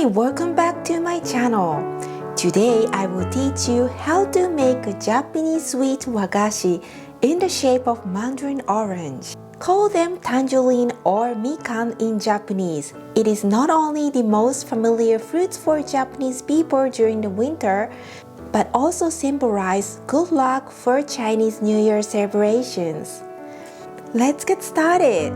Hi, welcome back to my channel. Today I will teach you how to make a Japanese sweet wagashi in the shape of mandarin orange. Call them tangerine or mikan in Japanese. It is not only the most familiar fruits for Japanese people during the winter, but also symbolize good luck for Chinese New Year celebrations. Let's get started!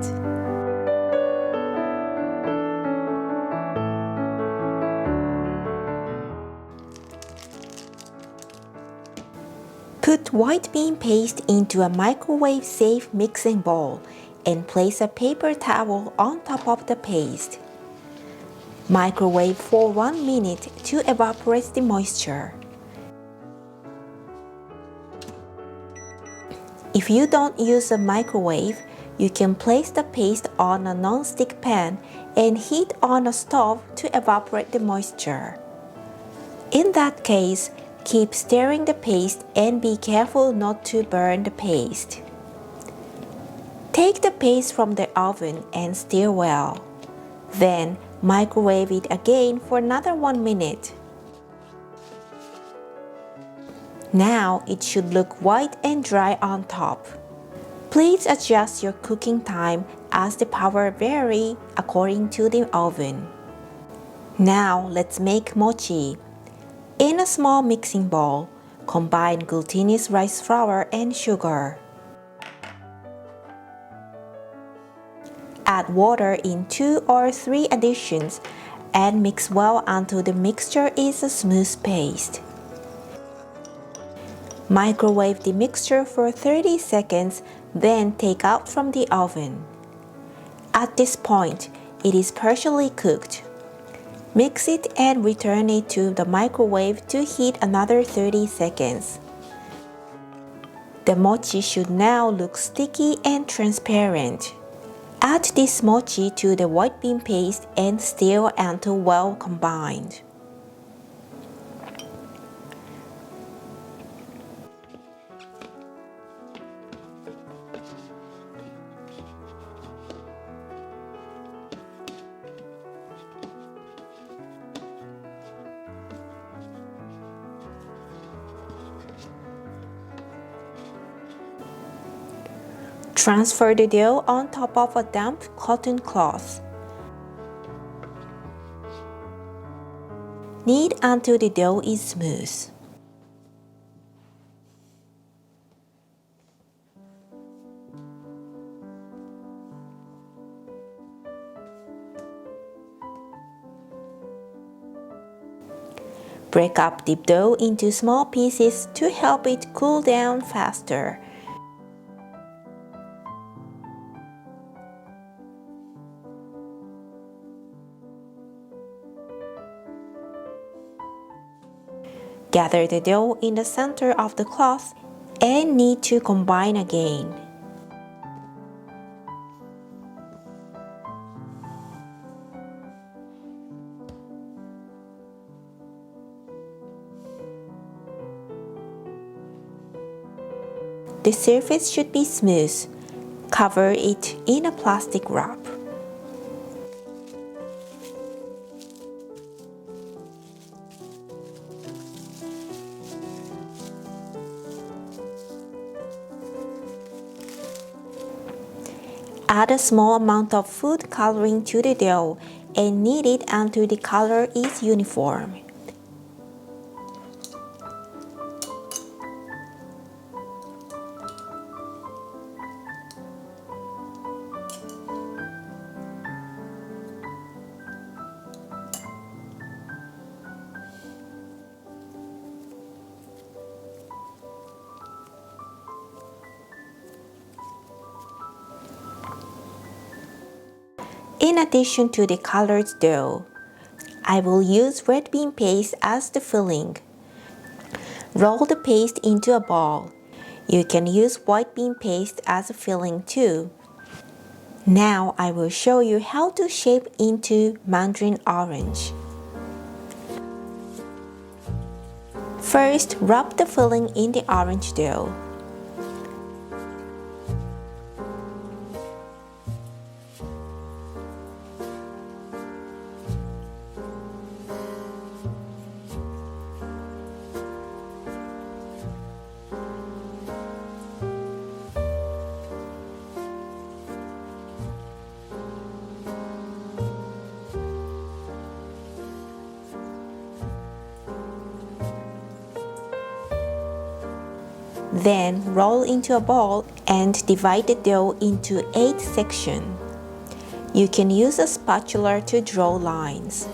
Put white bean paste into a microwave-safe mixing bowl and place a paper towel on top of the paste. Microwave for 1 minute to evaporate the moisture. If you don't use a microwave, you can place the paste on a non-stick pan and heat on a stove to evaporate the moisture. In that case, keep stirring the paste and be careful not to burn the paste. Take the paste from the oven and stir well. Then, microwave it again for another 1 minute. Now, it should look white and dry on top. Please adjust your cooking time as the power varies according to the oven. Now, let's make mochi. In a small mixing bowl, combine glutinous rice flour and sugar. Add water in 2 or 3 additions and mix well until the mixture is a smooth paste. Microwave the mixture for 30 seconds, then take out from the oven. At this point, it is partially cooked. Mix it and return it to the microwave to heat another 30 seconds. The mochi should now look sticky and transparent. Add this mochi to the white bean paste and stir until well combined. Transfer the dough on top of a damp cotton cloth. Knead until the dough is smooth. Break up the dough into small pieces to help it cool down faster. Gather the dough in the center of the cloth and knead to combine again. The surface should be smooth. Cover it in a plastic wrap. Add a small amount of food coloring to the dough and knead it until the color is uniform. In addition to the colored dough, I will use red bean paste as the filling. Roll the paste into a ball. You can use white bean paste as a filling too. Now I will show you how to shape into mandarin orange. First, rub the filling in the orange dough. Then roll into a ball and divide the dough into 8 sections. You can use a spatula to draw lines.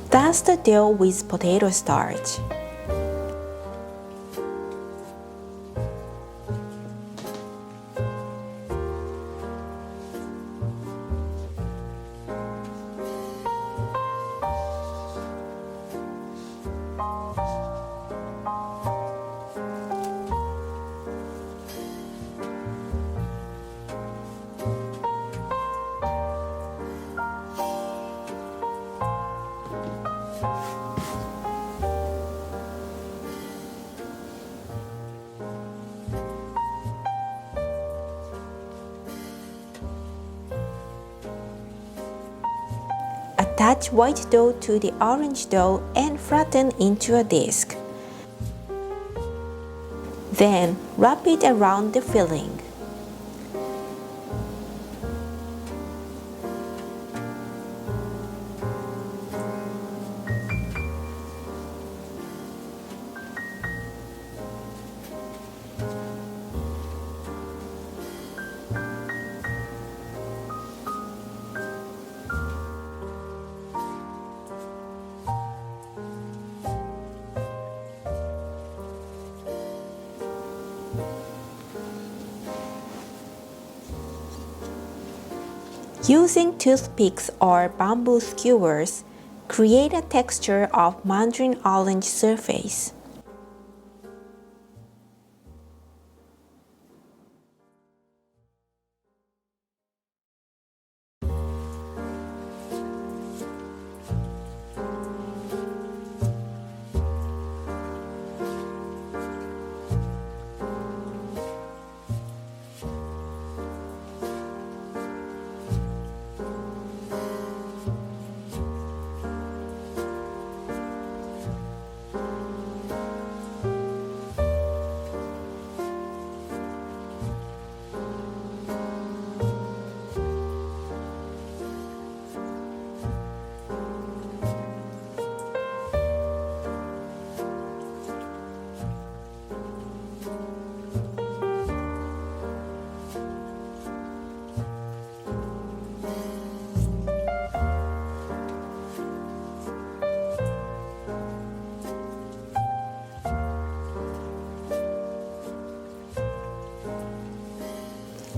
Dust the dough with potato starch. Attach white dough to the orange dough and flatten into a disc. Then wrap it around the filling. Using toothpicks or bamboo skewers, create a texture of mandarin orange surface.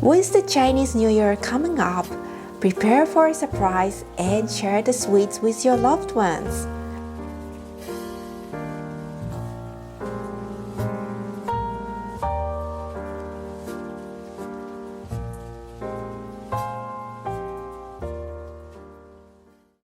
With the Chinese New Year coming up, prepare for a surprise and share the sweets with your loved ones.